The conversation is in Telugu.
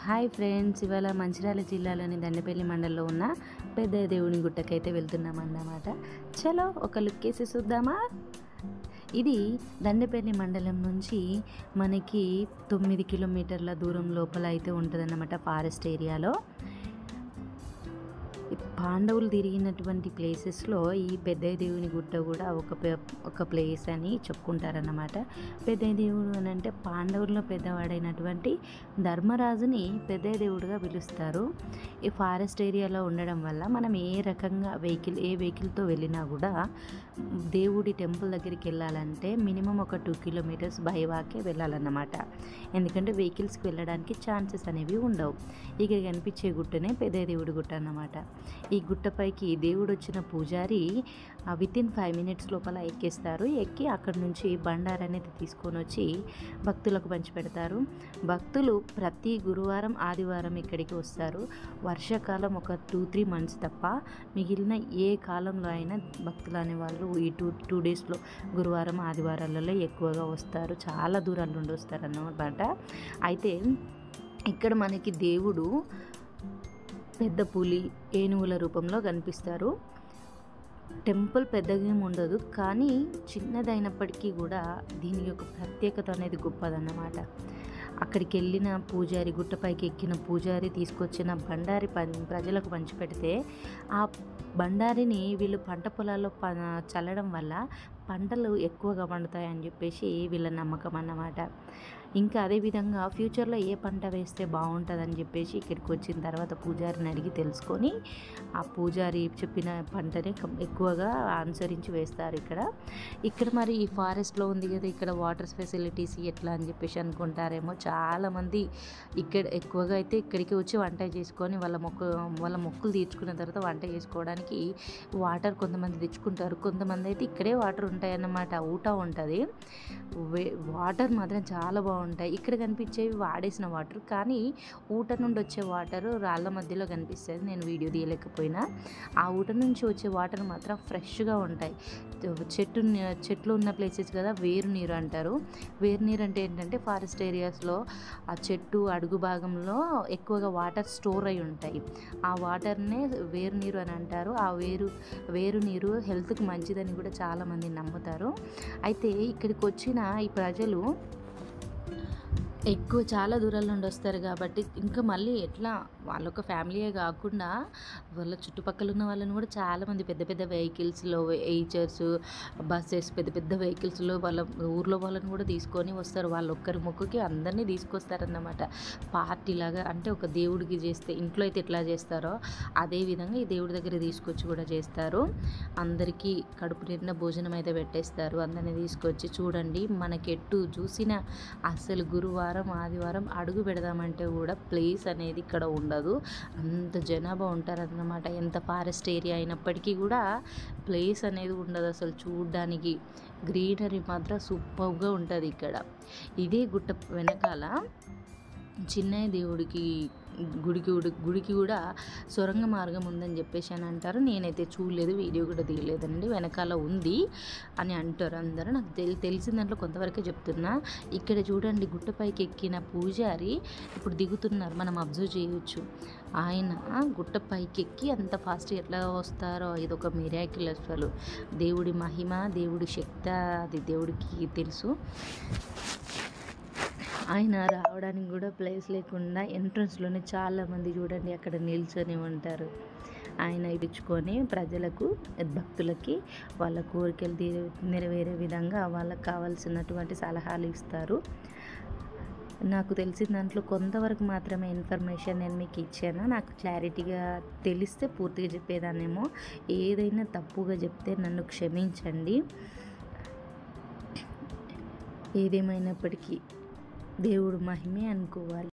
హాయ్ ఫ్రెండ్స్, ఇవాళ మంచిర్యాల జిల్లాలోని దండపల్లి మండలంలో ఉన్న పెద్ద దేవుని గుట్టకైతే వెళ్తున్నామన్నమాట. చలో ఒక లుక్ వేసి చూద్దామా. ఇది దండపల్లి మండలం నుంచి మనకి 9 కిలోమీటర్ల దూరం లోపల అయితే ఉంటుందన్నమాట. ఫారెస్ట్ ఏరియాలో పాండవులు తిరిగినటువంటి ప్లేసెస్లో ఈ పెద్దయ్య దేవుని గుట్ట కూడా ఒక ప్లేస్ అని చెప్పుకుంటారన్నమాట. పెద్దయ్య దేవుడు అని అంటే పాండవుల్లో పెద్దవాడైనటువంటి ధర్మరాజుని పెద్దయ్య దేవుడుగా పిలుస్తారు. ఈ ఫారెస్ట్ ఏరియాలో ఉండడం వల్ల మనం ఏ వెహికల్తో వెళ్ళినా కూడా దేవుడి టెంపుల్ దగ్గరికి వెళ్ళాలంటే మినిమం ఒక 2 కిలోమీటర్స్ బై వాకే వెళ్ళాలన్నమాట. ఎందుకంటే వెహికల్స్కి వెళ్ళడానికి ఛాన్సెస్ అనేవి ఉండవు. ఇక్కడ కనిపించే గుట్టనే పెద్దయ్య దేవుడి గుట్ట అన్నమాట. ఈ గుట్టపైకి దేవుడు వచ్చిన పూజారి వితిన్ 5 minutes లోపల ఎక్కేస్తారు. ఎక్కి అక్కడి నుంచి బండారు అనేది తీసుకొని వచ్చి భక్తులకు పంచిపెడతారు. భక్తులు ప్రతి గురువారం ఆదివారం ఇక్కడికి వస్తారు. వర్షాకాలం ఒక 2-3 months తప్ప మిగిలిన ఏ కాలంలో అయినా భక్తులు అనేవాళ్ళు ఈ 2 daysలో గురువారం ఆదివారాలలో ఎక్కువగా వస్తారు. చాలా దూరాల నుండి వస్తారు అన్నమాట. అయితే ఇక్కడ మనకి దేవుడు పెద్ద పులి, ఏనుగుల రూపంలో కనిపిస్తారు. టెంపుల్ పెద్దగా ఏమి ఉండదు, కానీ చిన్నదైనప్పటికీ కూడా దీని యొక్క ప్రత్యేకత అనేది గొప్పదన్నమాట. అక్కడికి వెళ్ళిన పూజారి, గుట్టపైకి ఎక్కిన పూజారి తీసుకొచ్చిన బండారి ప్రజలకు పంచిపెడితే ఆ బండారిని వీళ్ళు పంట పొలాల్లో చల్లడం వల్ల పంటలు ఎక్కువగా పండుతాయని చెప్పేసి వీళ్ళ నమ్మకం అన్నమాట. ఇంకా అదేవిధంగా ఫ్యూచర్లో ఏ పంట వేస్తే బాగుంటుందని చెప్పేసి ఇక్కడికి వచ్చిన తర్వాత పూజారిని అడిగి తెలుసుకొని ఆ పూజారి చెప్పిన పంటనే ఎక్కువగా అనుసరించి వేస్తారు. ఇక్కడ మరి ఈ ఫారెస్ట్లో ఉంది కదా, ఇక్కడ వాటర్ ఫెసిలిటీస్ ఎట్లా అని చెప్పేసి అనుకుంటారేమో. చాలామంది ఇక్కడ ఎక్కువగా అయితే ఇక్కడికి వచ్చి వంట చేసుకొని వాళ్ళ మొక్కులు తీర్చుకున్న తర్వాత వంట చేసుకోవడానికి వాటర్ కొంతమంది తెచ్చుకుంటారు. కొంతమంది అయితే ఇక్కడే వాటర్ ఉంటాయన్నమాట. ఊట ఉంటుంది. వాటర్ మాత్రం చాలా బాగుంటాయి. ఇక్కడ కనిపించేవి వాడేసిన వాటర్, కానీ ఊట నుండి వచ్చే వాటర్ రాళ్ళ మధ్యలో కనిపిస్తుంది. నేను వీడియో తీయలేకపోయినా ఆ ఊట నుంచి వచ్చే వాటర్ మాత్రం ఫ్రెష్గా ఉంటాయి. చెట్లు ఉన్న ప్లేసెస్ కదా, వేరు నీరు అంటారు. వేరు నీరు అంటే ఏంటంటే ఫారెస్ట్ ఏరియాస్లో ఆ చెట్టు అడుగు భాగంలో ఎక్కువగా వాటర్ స్టోర్ అయి ఉంటాయి. ఆ వాటర్నే వేరు నీరు అని అంటారు. ఆ వేరు నీరు హెల్త్కి మంచిదని కూడా చాలామంది నమ్ముతారు. అయితే ఇక్కడికి వచ్చిన ఈ ప్రజలు చాలా దూరాల నుండి వస్తారు కాబట్టి ఇంకా మళ్ళీ ఎట్లా వాళ్ళొక ఫ్యామిలీయే కాకుండా వాళ్ళ చుట్టుపక్కల ఉన్న వాళ్ళని కూడా చాలామంది పెద్ద పెద్ద వెహికల్స్లో, ఎయిచర్స్, బస్సెస్, పెద్ద పెద్ద వెహికల్స్లో వాళ్ళ ఊర్లో వాళ్ళని కూడా తీసుకొని వస్తారు. వాళ్ళొక్కరి మొక్కుకి అందరినీ తీసుకొస్తారన్నమాట. పార్టీలాగా, అంటే ఒక దేవుడికి చేస్తే ఇంట్లో అయితే ఎట్లా చేస్తారో అదేవిధంగా ఈ దేవుడి దగ్గర తీసుకొచ్చి కూడా చేస్తారు. అందరికీ కడుపు నిండా భోజనం అయితే పెట్టేస్తారు. అందరినీ తీసుకొచ్చి చూడండి, మనకెట్టు చూసిన అసలు గురువారం ఆదివారం అడుగు పెడదామంటే కూడా ప్లేస్ అనేది ఇక్కడ ఉండదు. అంత జనాభా ఉంటారన్నమాట. ఎంత ఫారెస్ట్ ఏరియా అయినప్పటికీ కూడా ప్లేస్ అనేది ఉండదు అసలు. చూడడానికి గ్రీనరీ మాత్రం సూపర్గా ఉంటుంది ఇక్కడ. ఇదే గుట్ట వెనకాల చిన్నయ్య దేవుడికి గుడికి కూడా సొరంగ మార్గం ఉందని చెప్పేసి అని అంటారు. నేనైతే చూడలేదు, వీడియో కూడా తీయలేదండి. వెనకాల ఉంది అని అంటారు అందరూ. నాకు తెలిసిన దాంట్లో కొంతవరకే చెప్తున్నా. ఇక్కడ చూడండి, గుట్టపైకి ఎక్కిన పూజారి ఇప్పుడు దిగుతున్నారు, మనం అబ్జర్వ్ చేయొచ్చు. ఆయన గుట్టపైకి ఎక్కి అంత ఫాస్ట్ ఎట్లా వస్తారో ఇదొక మిరాకిల్ అసలు. దేవుడి మహిమ, దేవుడి శక్తి అది దేవుడికి తెలుసు. ఆయన రావడానికి కూడా ప్లేస్ లేకుండా ఎంట్రన్స్లోనే చాలామంది చూడండి అక్కడ నిల్చొని ఉంటారు. ఆయన ఇచ్చుకొని ప్రజలకు, భక్తులకి వాళ్ళ కోరికలు నెరవేరే విధంగా వాళ్ళకి కావాల్సినటువంటి సలహాలు ఇస్తారు. నాకు తెలిసిన దాంట్లో కొంతవరకు మాత్రమే ఇన్ఫర్మేషన్ నేను మీకు ఇచ్చాను. నాకు క్లారిటీగా తెలిస్తే పూర్తిగా చెప్పేదాన్నేమో. ఏదైనా తప్పుగా చెప్తే నన్ను క్షమించండి. ఏదేమైనప్పటికీ దేవుడు మహిమే అనుకోవాలి.